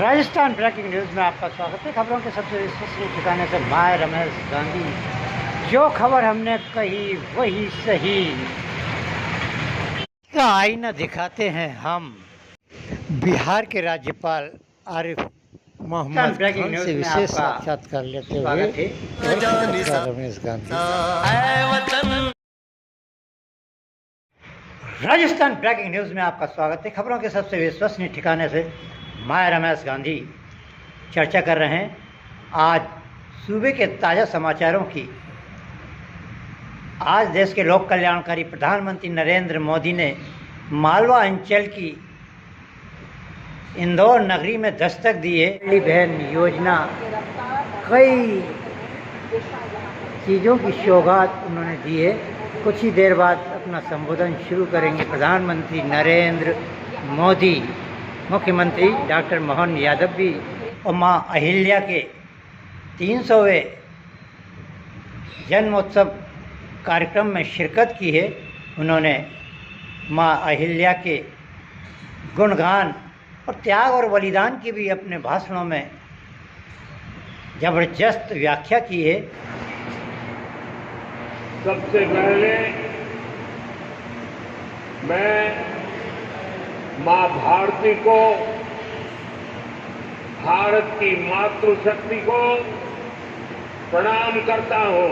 Rajasthan breaking news में आपका स्वागत है। खबरों के सबसे विश्वसनीय ठिकाने से मैं रमेश गांधी। जो खबर हमने कही वही सही का आईना दिखाते हैं हम। बिहार के राज्यपाल आरिफ मोहम्मद खान से विशेष साक्षात्कार लेते हुए रमेश गांधी। राजस्थान ब्रेकिंग न्यूज़ में आपका स्वागत है। खबरों के सबसे विश्वसनीय ठिकाने से मैं रमेश गांधी चर्चा कर रहे हैं आज सूबे के ताज़ा समाचारों की। आज देश के लोक कल्याणकारी प्रधानमंत्री नरेंद्र मोदी ने मालवा अंचल की इंदौर नगरी में दस्तक दी है। लाडली बहन योजना, कई चीज़ों की सौगात उन्होंने दी है। कुछ ही देर बाद अपना संबोधन शुरू करेंगे प्रधानमंत्री नरेंद्र मोदी। मुख्यमंत्री डॉक्टर मोहन यादव भी और माँ अहिल्या के 300वें जन्मोत्सव कार्यक्रम में शिरकत की है। उन्होंने माँ अहिल्या के गुणगान और त्याग और बलिदान की भी अपने भाषणों में जबरदस्त व्याख्या की है। सबसे पहले मैं मां भारती को, भारत की मातृशक्ति को प्रणाम करता हूं।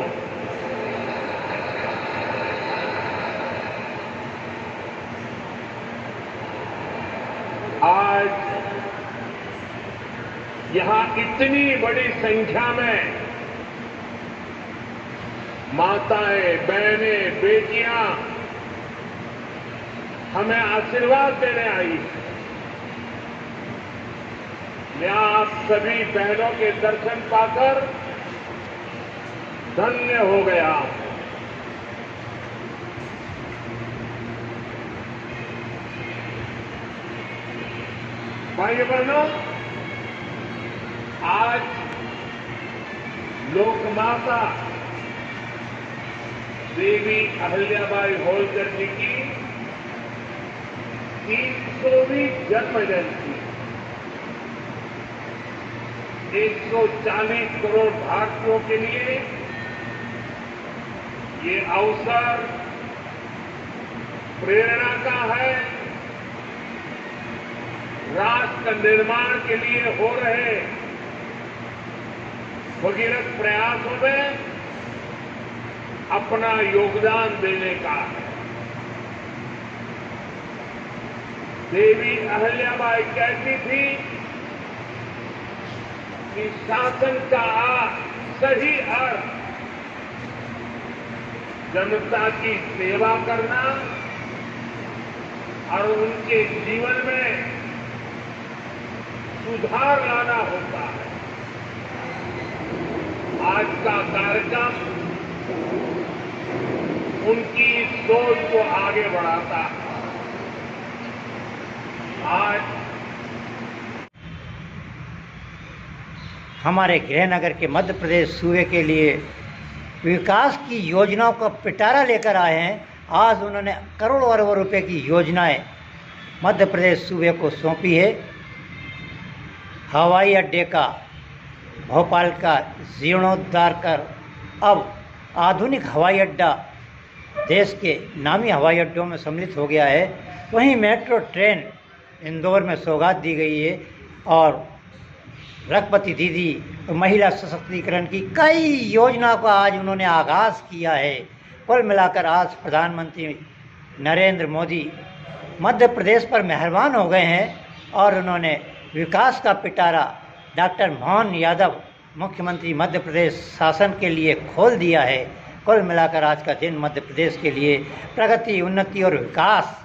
आज यहां इतनी बड़ी संख्या में माताएं, बहनें, बेटियां हमें आशीर्वाद देने आई। मैं आप सभी बहनों के दर्शन पाकर धन्य हो गया। भाइयों बहनों, आज लोकमाता देवी अहिल्याबाई होलकर जी की 300वीं जन्म जयंती। 140 करोड़ भारतीयों के लिए ये अवसर प्रेरणा का है। राष्ट्र निर्माण के लिए हो रहे भगीरथ प्रयासों में अपना योगदान देने का है। देवी अहिल्याबाई कहती थी कि शासन का सही अर्थ जनता की सेवा करना और उनके जीवन में सुधार लाना होता है। आज का कार्यक्रम उनकी सोच को आगे बढ़ाता है। आज हमारे गृहनगर के मध्य प्रदेश सूबे के लिए विकास की योजनाओं का पिटारा लेकर आए हैं। आज उन्होंने करोड़ों अरबों रुपए की योजनाएं मध्य प्रदेश सूबे को सौंपी है। हवाई अड्डे का, भोपाल का जीर्णोद्धार कर अब आधुनिक हवाई अड्डा देश के नामी हवाई अड्डों में सम्मिलित हो गया है। वहीं मेट्रो ट्रेन इंदौर में सौगात दी गई है और रघुपति दीदी और महिला सशक्तिकरण की कई योजनाओं का आज उन्होंने आगाज़ किया है। कुल मिलाकर आज प्रधानमंत्री नरेंद्र मोदी मध्य प्रदेश पर मेहरबान हो गए हैं और उन्होंने विकास का पिटारा डॉक्टर मोहन यादव मुख्यमंत्री मध्य प्रदेश शासन के लिए खोल दिया है। कुल मिलाकर आज का दिन मध्य प्रदेश के लिए प्रगति, उन्नति और विकास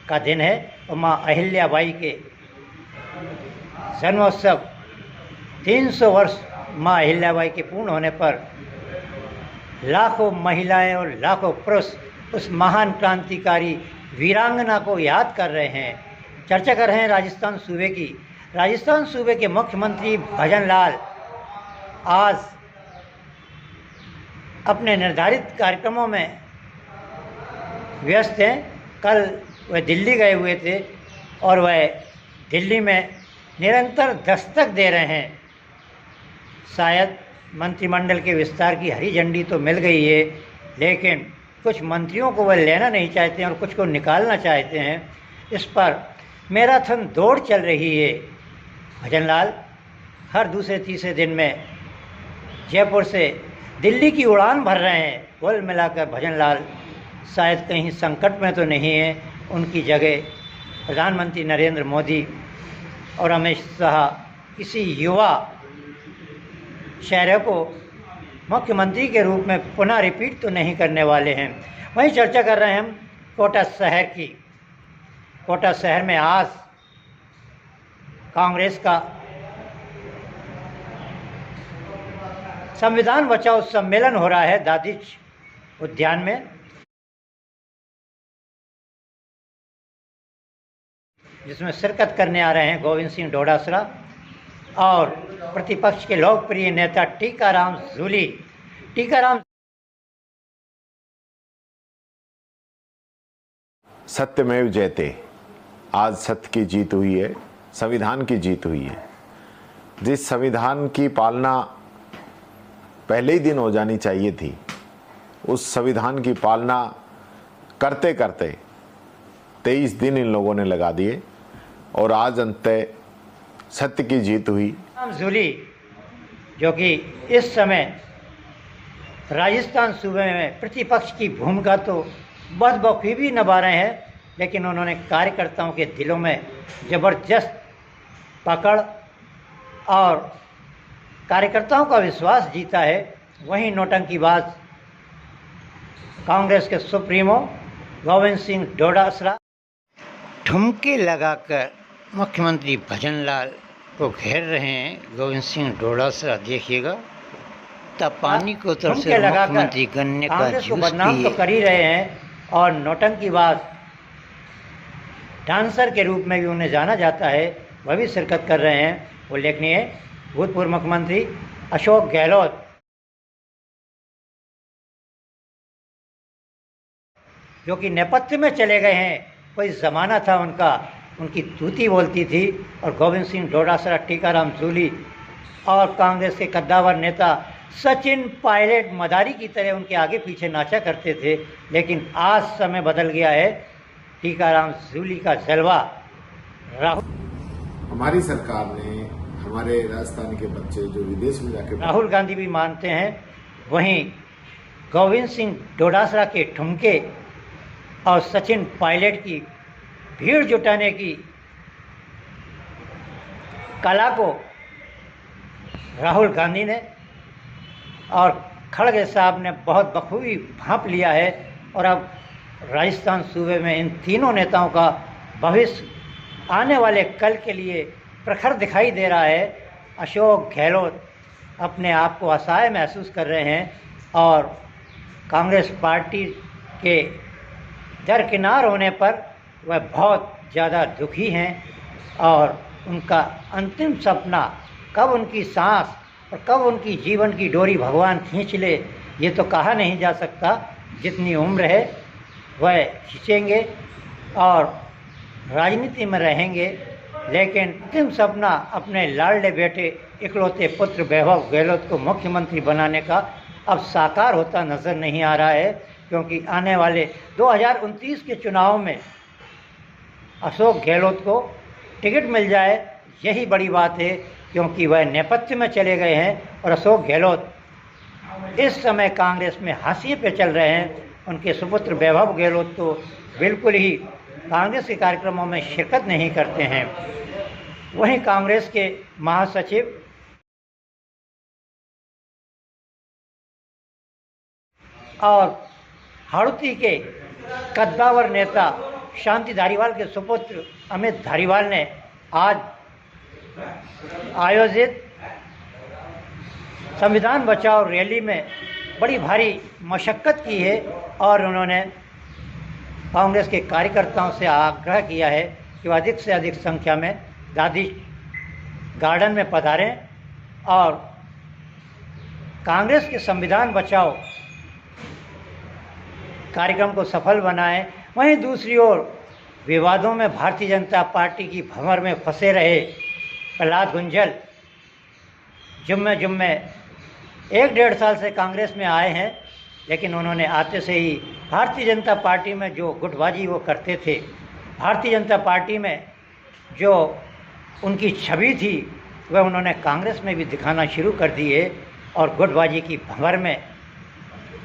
का दिन है। और माँ अहिल्याबाई के जन्मोत्सव 300 वर्ष माँ अहिल्याबाई के पूर्ण होने पर लाखों महिलाएं और लाखों पुरुष उस महान क्रांतिकारी वीरांगना को याद कर रहे हैं। चर्चा कर रहे हैं राजस्थान सूबे की। राजस्थान सूबे के मुख्यमंत्री भजनलाल आज अपने निर्धारित कार्यक्रमों में व्यस्त हैं। कल वह दिल्ली गए हुए थे और वह दिल्ली में निरंतर दस्तक दे रहे हैं। शायद मंत्रिमंडल के विस्तार की हरी झंडी तो मिल गई है, लेकिन कुछ मंत्रियों को वह लेना नहीं चाहते हैं और कुछ को निकालना चाहते हैं। इस पर मैराथन दौड़ चल रही है। भजनलाल हर दूसरे तीसरे दिन में जयपुर से दिल्ली की उड़ान भर रहे हैं। कुल मिलाकर भजनलाल शायद कहीं संकट में तो नहीं है। उनकी जगह प्रधानमंत्री नरेंद्र मोदी और अमित शाह किसी युवा शहर को मुख्यमंत्री के रूप में पुनः रिपीट तो नहीं करने वाले हैं। वहीं चर्चा कर रहे हैं हम कोटा शहर की। कोटा शहर में आज कांग्रेस का संविधान बचाओ सम्मेलन हो रहा है दादिच उद्यान में, जिसमें शिरकत करने आ रहे हैं गोविंद सिंह डोटासरा और प्रतिपक्ष के लोकप्रिय नेता टीकाराम जूली। टीकाराम सत्यमेव जयते। आज सत्य की जीत हुई है, संविधान की जीत हुई है। जिस संविधान की पालना पहले ही दिन हो जानी चाहिए थी, उस संविधान की पालना करते करते 23 दिन इन लोगों ने लगा दिए और आज अंततः सत्य की जीत हुई। जूली जो कि इस समय राजस्थान सूबे में प्रतिपक्ष की भूमिका तो बखूबी निभा रहे हैं, लेकिन उन्होंने कार्यकर्ताओं के दिलों में ज़बरदस्त पकड़ और कार्यकर्ताओं का विश्वास जीता है। वहीं नौटंकीबाज कांग्रेस के सुप्रीमो गोविंद सिंह डोटासरा ठुमके लगाकर मुख्यमंत्री भजनलाल को घेर रहे हैं। गोविंद सिंह डोटासरा देखिएगा, तब पानी को तरफ से मुख्यमंत्री गन्ने का कांग्रेस को जूस बदनाम तो पिए। कर ही रहे हैं और नौटंकीबाज डांसर के रूप में भी उन्हें जाना जाता है, वह भी शिरकत कर रहे हैं। उल्लेखनीय है भूतपूर्व मुख्यमंत्री अशोक गहलोत जो कि नेपथ्य में चले गए हैं। कोई ज़माना था उनका, उनकी तूती बोलती थी, और गोविंद सिंह डोटासरा, टीकाराम जूली और कांग्रेस के कद्दावर नेता सचिन पायलट मदारी की तरह उनके आगे पीछे नाचा करते थे। लेकिन आज समय बदल गया है। टीकाराम जूली का जलवा हमारी सरकार ने हमारे राजस्थान के बच्चे जो विदेश में जाके राहुल गांधी भी मानते हैं। वहीं गोविंद सिंह डोटासरा के ठुमके और सचिन पायलट की भीड़ जुटाने की कला को राहुल गांधी ने और खड़गे साहब ने बहुत बखूबी भांप लिया है। और अब राजस्थान सूबे में इन तीनों नेताओं का भविष्य आने वाले कल के लिए प्रखर दिखाई दे रहा है। अशोक गहलोत अपने आप को असहाय महसूस कर रहे हैं और कांग्रेस पार्टी के दरकिनार होने पर वह बहुत ज़्यादा दुखी हैं और उनका अंतिम सपना कब उनकी सांस और कब उनकी जीवन की डोरी भगवान खींच ले, ये तो कहा नहीं जा सकता। जितनी उम्र है वह खींचेंगे और राजनीति में रहेंगे, लेकिन अंतिम सपना अपने लाडले बेटे इकलौते पुत्र वैभव गहलोत को मुख्यमंत्री बनाने का अब साकार होता नज़र नहीं आ रहा है, क्योंकि आने वाले 2029 के चुनाव में अशोक गहलोत को टिकट मिल जाए यही बड़ी बात है, क्योंकि वह नेपथ्य में चले गए हैं और अशोक गहलोत इस समय कांग्रेस में हाशिए पे चल रहे हैं। उनके सुपुत्र वैभव गहलोत तो बिल्कुल ही कांग्रेस के कार्यक्रमों में शिरकत नहीं करते हैं। वहीं कांग्रेस के महासचिव और हाड़ौती के कद्दावर नेता शांति धारीवाल के सुपुत्र अमित धारीवाल ने आज आयोजित संविधान बचाओ रैली में बड़ी भारी मशक्क़त की है और उन्होंने कांग्रेस के कार्यकर्ताओं से आग्रह किया है कि वह अधिक से अधिक संख्या में दादिच गार्डन में पधारें और कांग्रेस के संविधान बचाओ कार्यक्रम को सफल बनाएं। वहीं दूसरी ओर विवादों में भारतीय जनता पार्टी की भंवर में फंसे रहे प्रहलाद गुंजल जुम्मे 1-1.5 साल से कांग्रेस में आए हैं, लेकिन उन्होंने आते से ही भारतीय जनता पार्टी में जो गुटबाजी वो करते थे, भारतीय जनता पार्टी में जो उनकी छवि थी वह उन्होंने कांग्रेस में भी दिखाना शुरू कर दी है। और गुटबाजी की भंवर में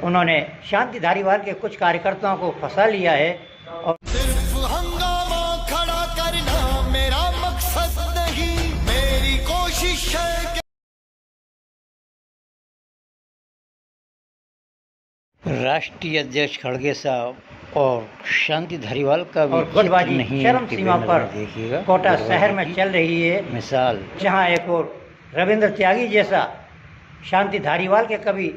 उन्होंने शांति धारीवाल के कुछ कार्यकर्ताओं को फंसा लिया है। और सिर्फ हंगामा खड़ा करना मेरा मकसद नहीं, मेरी कोशिश है। राष्ट्रीय अध्यक्ष खड़गे साहब और शांति धारीवाल का भी और गुटबाजी नहीं चरम सीमा पर देखिएगा। कोटा शहर में चल रही है मिसाल, जहां एक और रविंद्र त्यागी जैसा शांति धारीवाल के कभी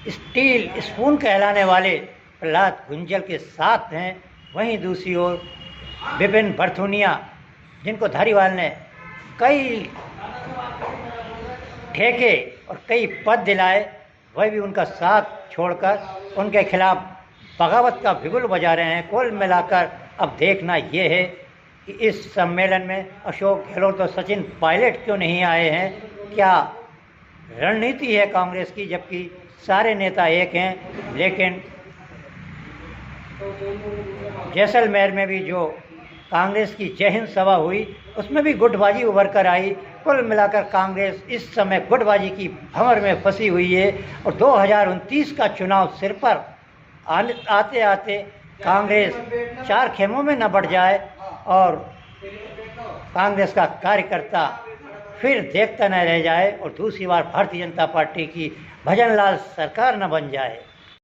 स्टील स्पून कहलाने वाले प्रहलाद गुंजल के साथ हैं, वहीं दूसरी ओर विपिन बरथुनिया, जिनको धारीवाल ने कई ठेके और कई पद दिलाए, वह भी उनका साथ छोड़कर उनके खिलाफ बगावत का बिगुल बजा रहे हैं। कुल मिलाकर अब देखना ये है कि इस सम्मेलन में अशोक गहलोत और सचिन पायलट क्यों नहीं आए हैं। क्या रणनीति है कांग्रेस की, जबकि सारे नेता एक हैं। लेकिन जैसलमेर में भी जो कांग्रेस की जय हिंद सभा हुई, उसमें भी गुटबाजी उभर कर आई। कुल मिलाकर कांग्रेस इस समय गुटबाजी की भंवर में फंसी हुई है और 2029 का चुनाव सिर पर आते आते कांग्रेस 4 खेमों में न बढ़ जाए और कांग्रेस का कार्यकर्ता फिर देखता न रह जाए और दूसरी बार भारतीय जनता पार्टी की भजनलाल सरकार न बन जाए।